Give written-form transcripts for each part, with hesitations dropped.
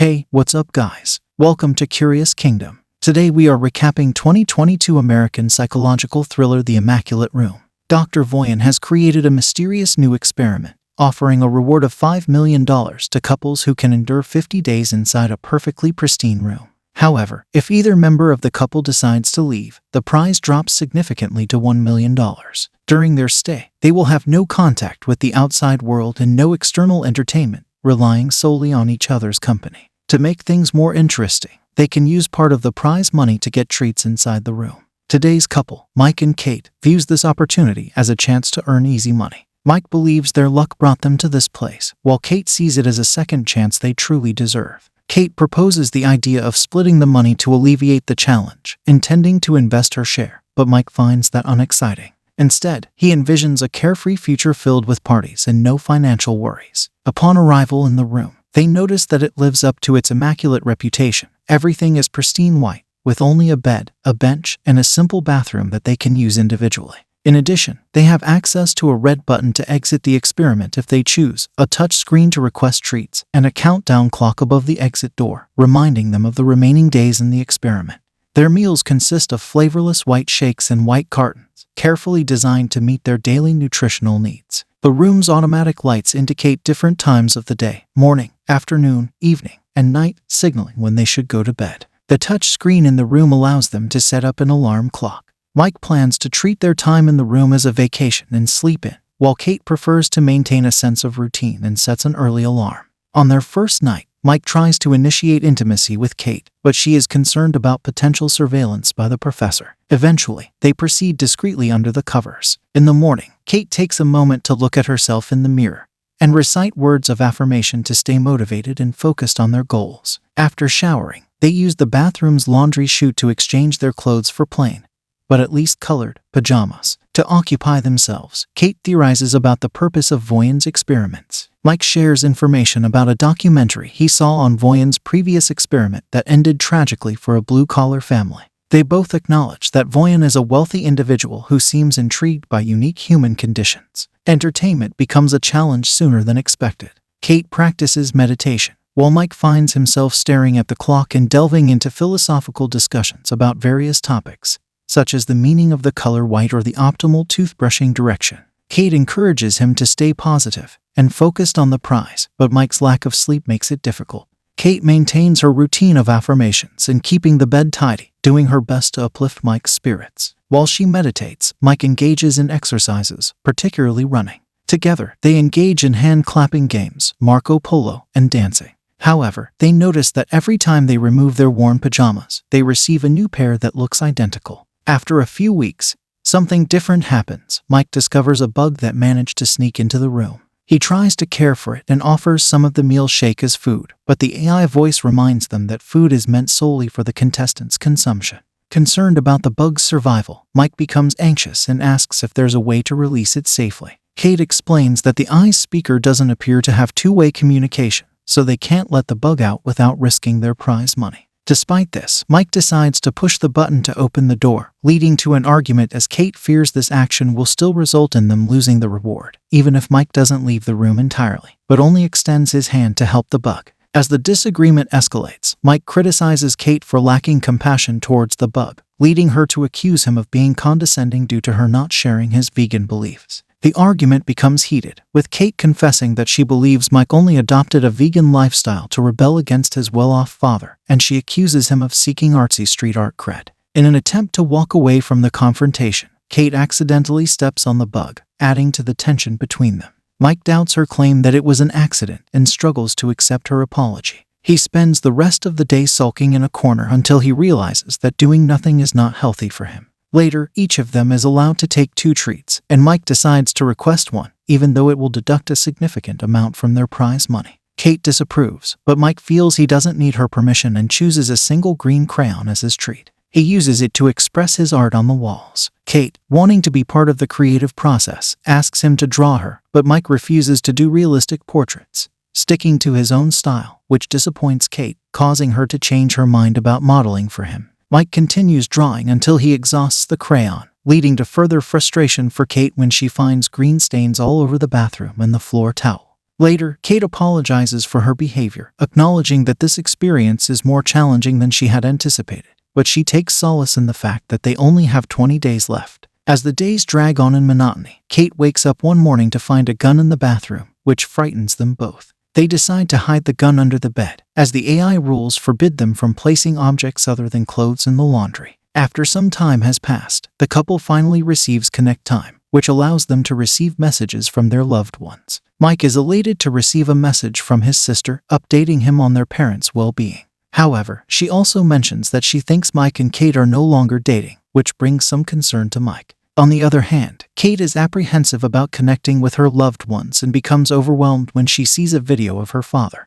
Hey, what's up guys? Welcome to Curious Kingdom. Today we are recapping 2022 American psychological thriller The Immaculate Room. Dr. Voyan has created a mysterious new experiment, offering a reward of $5 million to couples who can endure 50 days inside a perfectly pristine room. However, if either member of the couple decides to leave, the prize drops significantly to $1 million. During their stay, they will have no contact with the outside world and no external entertainment, relying solely on each other's company. To make things more interesting, they can use part of the prize money to get treats inside the room. Today's couple, Mike and Kate, views this opportunity as a chance to earn easy money. Mike believes their luck brought them to this place, while Kate sees it as a second chance they truly deserve. Kate proposes the idea of splitting the money to alleviate the challenge, intending to invest her share, but Mike finds that unexciting. Instead, he envisions a carefree future filled with parties and no financial worries. Upon arrival in the room, they notice that it lives up to its immaculate reputation. Everything is pristine white, with only a bed, a bench, and a simple bathroom that they can use individually. In addition, they have access to a red button to exit the experiment if they choose, a touch screen to request treats, and a countdown clock above the exit door, reminding them of the remaining days in the experiment. Their meals consist of flavorless white shakes and white cartons, carefully designed to meet their daily nutritional needs. The room's automatic lights indicate different times of the day: morning, afternoon, evening, and night, signaling when they should go to bed. The touch screen in the room allows them to set up an alarm clock. Mike plans to treat their time in the room as a vacation and sleep in, while Kate prefers to maintain a sense of routine and sets an early alarm. On their first night, Mike tries to initiate intimacy with Kate, but she is concerned about potential surveillance by the professor. Eventually, they proceed discreetly under the covers. In the morning, Kate takes a moment to look at herself in the mirror and recite words of affirmation to stay motivated and focused on their goals. After showering, they use the bathroom's laundry chute to exchange their clothes for plain, but at least colored, pajamas. To occupy themselves, Kate theorizes about the purpose of Voyan's experiments. Mike shares information about a documentary he saw on Voyan's previous experiment that ended tragically for a blue-collar family. They both acknowledge that Voyan is a wealthy individual who seems intrigued by unique human conditions. Entertainment becomes a challenge sooner than expected. Kate practices meditation, while Mike finds himself staring at the clock and delving into philosophical discussions about various topics, such as the meaning of the color white or the optimal toothbrushing direction. Kate encourages him to stay positive and focused on the prize, but Mike's lack of sleep makes it difficult. Kate maintains her routine of affirmations and keeping the bed tidy, doing her best to uplift Mike's spirits. While she meditates, Mike engages in exercises, particularly running. Together, they engage in hand-clapping games, Marco Polo, and dancing. However, they notice that every time they remove their worn pajamas, they receive a new pair that looks identical. After a few weeks, something different happens. Mike discovers a bug that managed to sneak into the room. He tries to care for it and offers some of the meal shake as food, but the AI voice reminds them that food is meant solely for the contestants' consumption. Concerned about the bug's survival, Mike becomes anxious and asks if there's a way to release it safely. Kate explains that the AI's speaker doesn't appear to have two-way communication, so they can't let the bug out without risking their prize money. Despite this, Mike decides to push the button to open the door, leading to an argument as Kate fears this action will still result in them losing the reward, even if Mike doesn't leave the room entirely, but only extends his hand to help the bug. As the disagreement escalates, Mike criticizes Kate for lacking compassion towards the bug, leading her to accuse him of being condescending due to her not sharing his vegan beliefs. The argument becomes heated, with Kate confessing that she believes Mike only adopted a vegan lifestyle to rebel against his well-off father, and she accuses him of seeking artsy street art cred. In an attempt to walk away from the confrontation, Kate accidentally steps on the bug, adding to the tension between them. Mike doubts her claim that it was an accident and struggles to accept her apology. He spends the rest of the day sulking in a corner until he realizes that doing nothing is not healthy for him. Later, each of them is allowed to take 2 treats, and Mike decides to request one, even though it will deduct a significant amount from their prize money. Kate disapproves, but Mike feels he doesn't need her permission and chooses a single green crayon as his treat. He uses it to express his art on the walls. Kate, wanting to be part of the creative process, asks him to draw her, but Mike refuses to do realistic portraits, sticking to his own style, which disappoints Kate, causing her to change her mind about modeling for him. Mike continues drawing until he exhausts the crayon, leading to further frustration for Kate when she finds green stains all over the bathroom and the floor towel. Later, Kate apologizes for her behavior, acknowledging that this experience is more challenging than she had anticipated. But she takes solace in the fact that they only have 20 days left. As the days drag on in monotony, Kate wakes up one morning to find a gun in the bathroom, which frightens them both. They decide to hide the gun under the bed, as the AI rules forbid them from placing objects other than clothes in the laundry. After some time has passed, the couple finally receives Connect Time, which allows them to receive messages from their loved ones. Mike is elated to receive a message from his sister, updating him on their parents' well-being. However, she also mentions that she thinks Mike and Kate are no longer dating, which brings some concern to Mike. On the other hand, Kate is apprehensive about connecting with her loved ones and becomes overwhelmed when she sees a video of her father,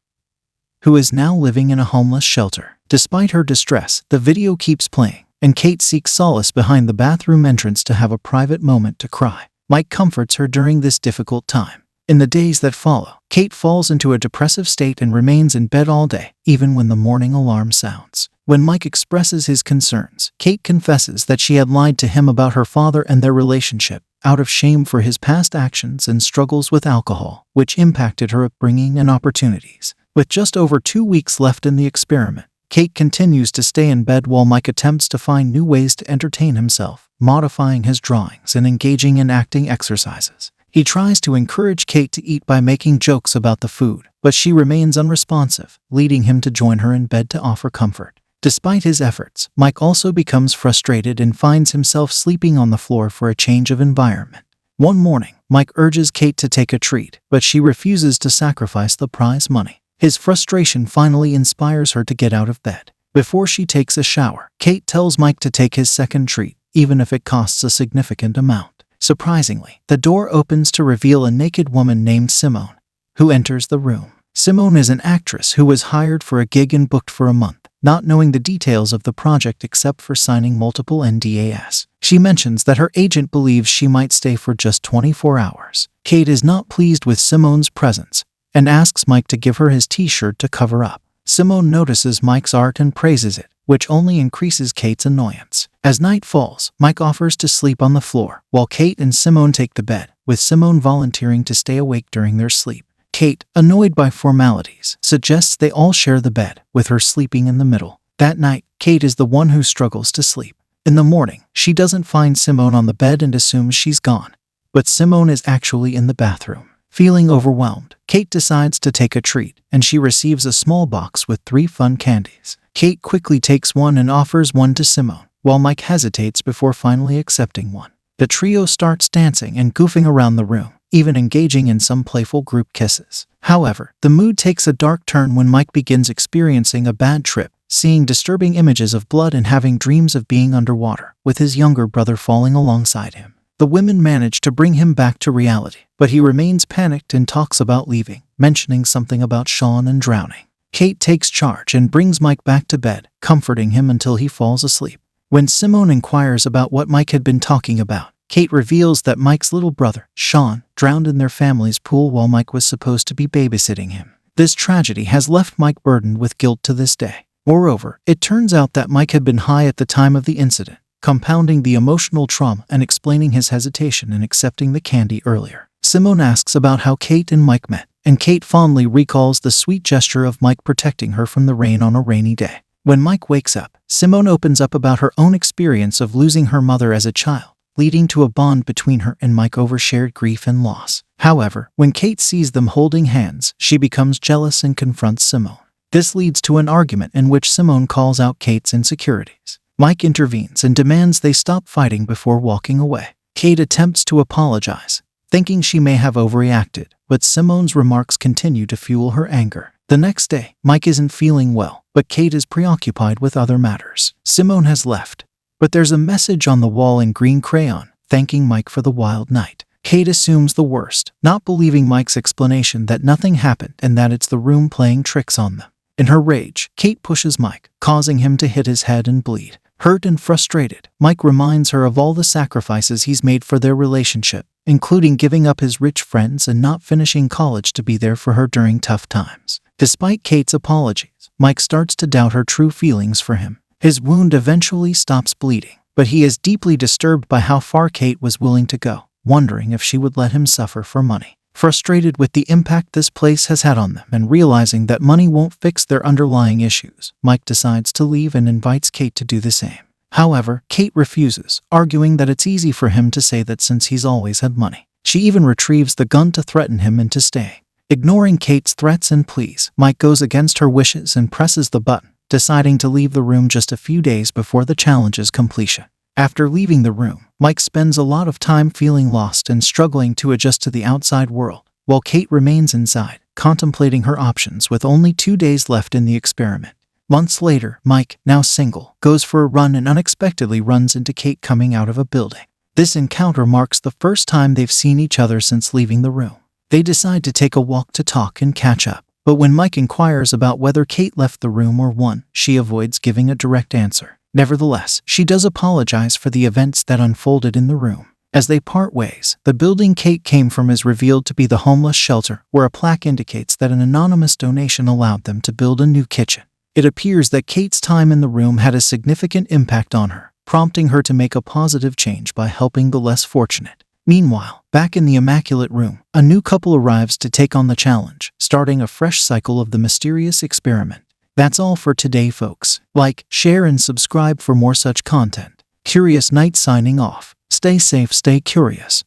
who is now living in a homeless shelter. Despite her distress, the video keeps playing, and Kate seeks solace behind the bathroom entrance to have a private moment to cry. Mike comforts her during this difficult time. In the days that follow, Kate falls into a depressive state and remains in bed all day, even when the morning alarm sounds. When Mike expresses his concerns, Kate confesses that she had lied to him about her father and their relationship, out of shame for his past actions and struggles with alcohol, which impacted her upbringing and opportunities. With just over 2 weeks left in the experiment, Kate continues to stay in bed while Mike attempts to find new ways to entertain himself, modifying his drawings and engaging in acting exercises. He tries to encourage Kate to eat by making jokes about the food, but she remains unresponsive, leading him to join her in bed to offer comfort. Despite his efforts, Mike also becomes frustrated and finds himself sleeping on the floor for a change of environment. One morning, Mike urges Kate to take a treat, but she refuses to sacrifice the prize money. His frustration finally inspires her to get out of bed. Before she takes a shower, Kate tells Mike to take his second treat, even if it costs a significant amount. Surprisingly, the door opens to reveal a naked woman named Simone, who enters the room. Simone is an actress who was hired for a gig and booked for a month, not knowing the details of the project except for signing multiple NDAs. She mentions that her agent believes she might stay for just 24 hours. Kate is not pleased with Simone's presence and asks Mike to give her his t-shirt to cover up. Simone notices Mike's art and praises it, which only increases Kate's annoyance. As night falls, Mike offers to sleep on the floor, while Kate and Simone take the bed, with Simone volunteering to stay awake during their sleep. Kate, annoyed by formalities, suggests they all share the bed, with her sleeping in the middle. That night, Kate is the one who struggles to sleep. In the morning, she doesn't find Simone on the bed and assumes she's gone, but Simone is actually in the bathroom. Feeling overwhelmed, Kate decides to take a treat, and she receives a small box with 3 fun candies. Kate quickly takes one and offers one to Simone, while Mike hesitates before finally accepting one. The trio starts dancing and goofing around the room, even engaging in some playful group kisses. However, the mood takes a dark turn when Mike begins experiencing a bad trip, seeing disturbing images of blood and having dreams of being underwater, with his younger brother falling alongside him. The women manage to bring him back to reality, but he remains panicked and talks about leaving, mentioning something about Sean and drowning. Kate takes charge and brings Mike back to bed, comforting him until he falls asleep. When Simone inquires about what Mike had been talking about, Kate reveals that Mike's little brother, Sean, drowned in their family's pool while Mike was supposed to be babysitting him. This tragedy has left Mike burdened with guilt to this day. Moreover, it turns out that Mike had been high at the time of the incident, compounding the emotional trauma and explaining his hesitation in accepting the candy earlier. Simone asks about how Kate and Mike met, and Kate fondly recalls the sweet gesture of Mike protecting her from the rain on a rainy day. When Mike wakes up, Simone opens up about her own experience of losing her mother as a child, leading to a bond between her and Mike over shared grief and loss. However, when Kate sees them holding hands, she becomes jealous and confronts Simone. This leads to an argument in which Simone calls out Kate's insecurities. Mike intervenes and demands they stop fighting before walking away. Kate attempts to apologize, thinking she may have overreacted, but Simone's remarks continue to fuel her anger. The next day, Mike isn't feeling well, but Kate is preoccupied with other matters. Simone has left, but there's a message on the wall in green crayon, thanking Mike for the wild night. Kate assumes the worst, not believing Mike's explanation that nothing happened and that it's the room playing tricks on them. In her rage, Kate pushes Mike, causing him to hit his head and bleed. Hurt and frustrated, Mike reminds her of all the sacrifices he's made for their relationship, including giving up his rich friends and not finishing college to be there for her during tough times. Despite Kate's apologies, Mike starts to doubt her true feelings for him. His wound eventually stops bleeding, but he is deeply disturbed by how far Kate was willing to go, wondering if she would let him suffer for money. Frustrated with the impact this place has had on them and realizing that money won't fix their underlying issues, Mike decides to leave and invites Kate to do the same. However, Kate refuses, arguing that it's easy for him to say that since he's always had money. She even retrieves the gun to threaten him into staying. Ignoring Kate's threats and pleas, Mike goes against her wishes and presses the button, deciding to leave the room just a few days before the challenge's completion. After leaving the room, Mike spends a lot of time feeling lost and struggling to adjust to the outside world, while Kate remains inside, contemplating her options with only 2 days left in the experiment. Months later, Mike, now single, goes for a run and unexpectedly runs into Kate coming out of a building. This encounter marks the first time they've seen each other since leaving the room. They decide to take a walk to talk and catch up, but when Mike inquires about whether Kate left the room or won, she avoids giving a direct answer. Nevertheless, she does apologize for the events that unfolded in the room. As they part ways, the building Kate came from is revealed to be the homeless shelter, where a plaque indicates that an anonymous donation allowed them to build a new kitchen. It appears that Kate's time in the room had a significant impact on her, prompting her to make a positive change by helping the less fortunate. Meanwhile, back in the Immaculate Room, a new couple arrives to take on the challenge, starting a fresh cycle of the mysterious experiment. That's all for today, folks. Like, share, and subscribe for more such content. Curious Knight signing off. Stay safe, stay curious.